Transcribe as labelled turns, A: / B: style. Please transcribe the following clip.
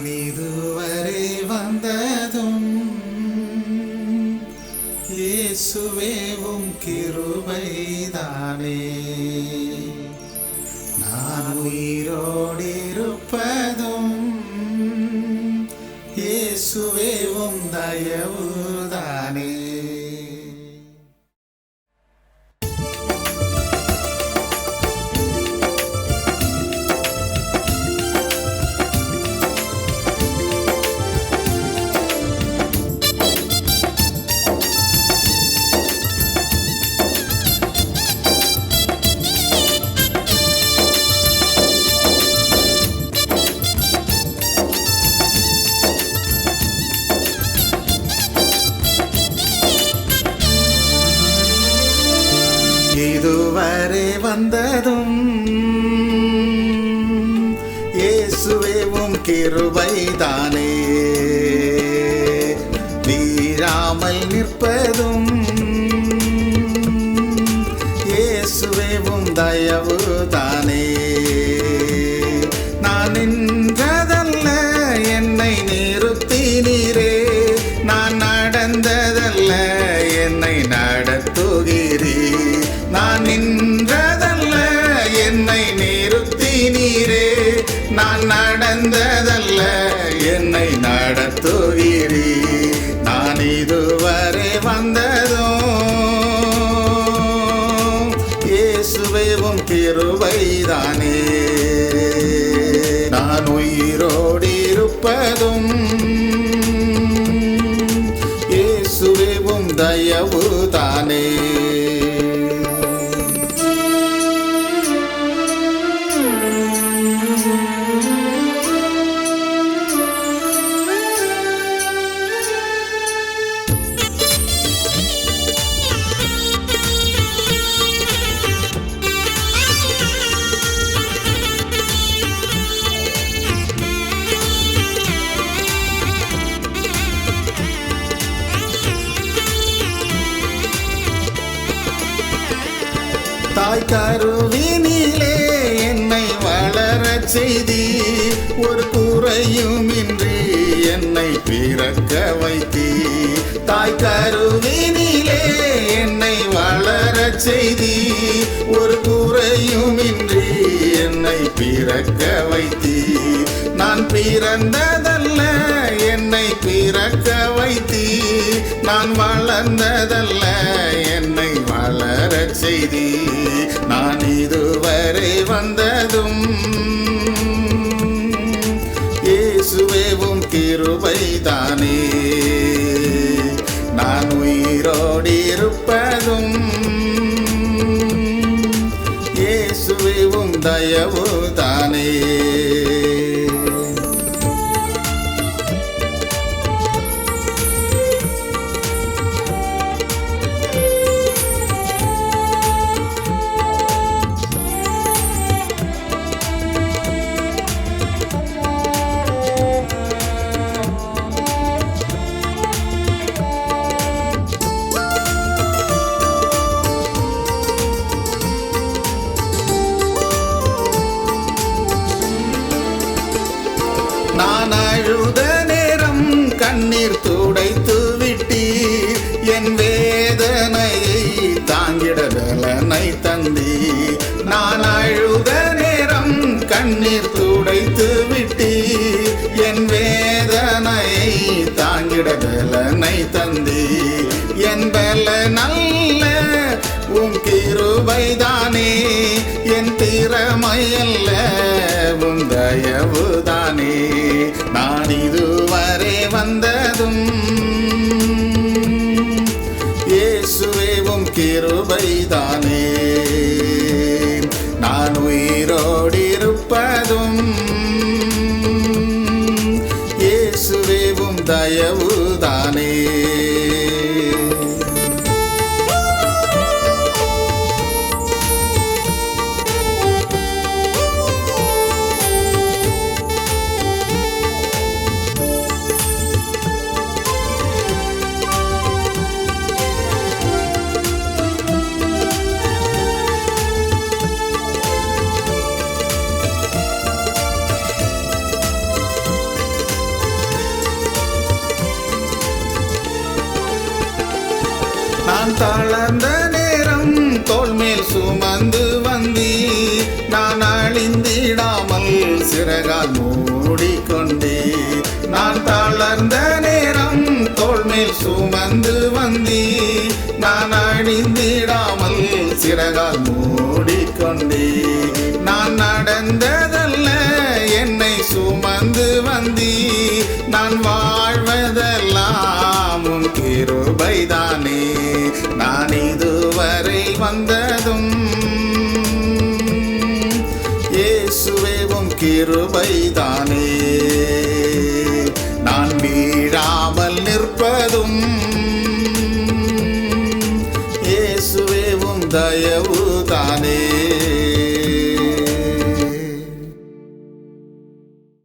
A: இதுவரை வந்ததும் இயேசுவேவும் கிருபைதானே. நான் உயிரோடிருப்பதும் இயேசுவேவும் தயவுதானே. இதுவரை வந்ததும் இயேசுவேவும் கிருபைதானே. வீழாமல் நிற்பதும் இயேசுவேவும் தயவுதானே. நான் நின்றதல்ல என்னை நிறுத்தினீரே, நான் நடந்ததல்ல என்னை நடத்துகிறீர். நான் நின்றதல்ல என்னை நிறுத்தினீரே, நான் நடந்ததல்ல என்னை நடத்துகிறீர். நான் இதுவரை வந்ததும் இயேசுவேவும் கிருபைதானே. நான் உயிரோடிருப்பதும் இயேசுவேவும் தயவுதானே. தாய் கருவினிலே என்னை வளரச் செய்தி, ஒரு குறையுமின்றி என்னை பிறக்க வைத்தி. தாய் கருவினிலே என்னை வளரச் செய்தி, ஒரு குறையுமின்றி என்னை பிறக்க வைத்தி. நான் பிறந்ததல்ல என்னை பிறக்க வைத்தி, நான் வளர்ந்ததல்ல என்னை வளரச் செய்தி. நான் இதுவரை வந்ததும் இயேசுவேவும் கிருபைதானே. நான் உயிரோடிருப்பதும் இயேசுவேவும் தயவுதானே. நான் அழுத நேரம் கண்ணீர் துடைத்து விட்டீர், என் வேதனையை தாங்கிட பலனை தந்தீர். நான் அழுத நேரம் கண்ணீர் துடைத்து விட்டீர், என் வேதனையை தாங்கிட பலனை தந்தீர். என் பலனல்ல உம் கிருபைதானே, என் திறமையல்ல உம் தயவுதானே. நான் இதுவரை வந்ததும் இயேசுவேவும் கிருபைதானே. நான் உயிரோடிருப்பதும் இயேசுவேவும் தயவுதானே. தளர்ந்த நேரம் தோள் மேல் சுமந்து வந்தி, நான் அழிந்திடாமல் சிறகால் மூடிக்கொண்டே. நான் தளர்ந்த நேரம் தோள் மேல் சுமந்து வந்தி, நான் அழிந்திடாமல் சிறகால் மூடிக்கொண்டே. நான் நடந்ததல்ல என்னை சுமந்து வந்தி, நான் வாழ்வதெல்லாம் உன் கிருபைதானே. நான் இதுவரை வந்ததும் இயேசுவே உம் கிருபைதானே.